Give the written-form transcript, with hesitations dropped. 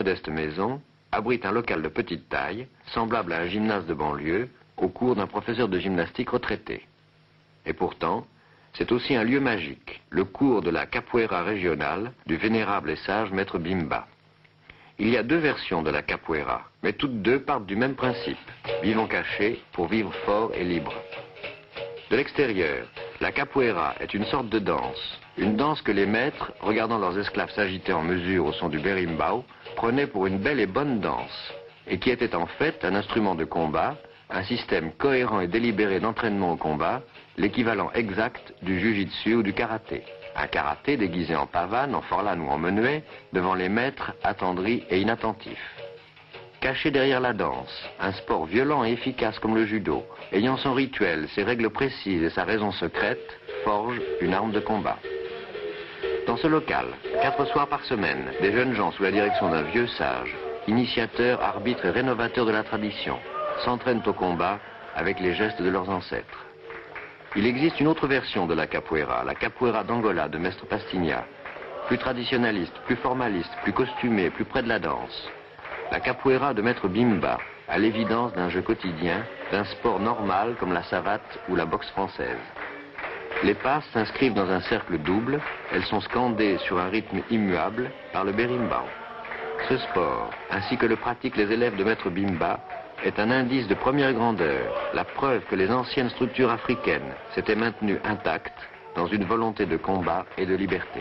modeste maison abrite un local de petite taille, semblable à un gymnase de banlieue, au cours d'un professeur de gymnastique retraité. Et pourtant, c'est aussi un lieu magique, le cours de la capoeira régionale du vénérable et sage maître Bimba. Il y a deux versions de la capoeira, mais toutes deux partent du même principe. Vivons cachés pour vivre fort et libre. De l'extérieur, la capoeira est une sorte de danse. Une danse que les maîtres, regardant leurs esclaves s'agiter en mesure au son du berimbau, prenaient pour une belle et bonne danse, et qui était en fait un instrument de combat, un système cohérent et délibéré d'entraînement au combat, l'équivalent exact du jujitsu ou du karaté. Un karaté déguisé en pavane, en forlane ou en menuet, devant les maîtres attendris et inattentifs. Caché derrière la danse, un sport violent et efficace comme le judo, ayant son rituel, ses règles précises et sa raison secrète, forge une arme de combat. Dans ce local, 4 soirs par semaine, des jeunes gens sous la direction d'un vieux sage, initiateur, arbitre et rénovateur de la tradition, s'entraînent au combat avec les gestes de leurs ancêtres. Il existe une autre version de la capoeira d'Angola de Mestre Pastinha, plus traditionnaliste, plus formaliste, plus costumée, plus près de la danse. La capoeira de Maître Bimba, à l'évidence d'un jeu quotidien, d'un sport normal comme la savate ou la boxe française. Les passes s'inscrivent dans un cercle double, elles sont scandées sur un rythme immuable par le berimbau. Ce sport, ainsi que le pratiquent les élèves de Maître Bimba, est un indice de première grandeur, la preuve que les anciennes structures africaines s'étaient maintenues intactes dans une volonté de combat et de liberté.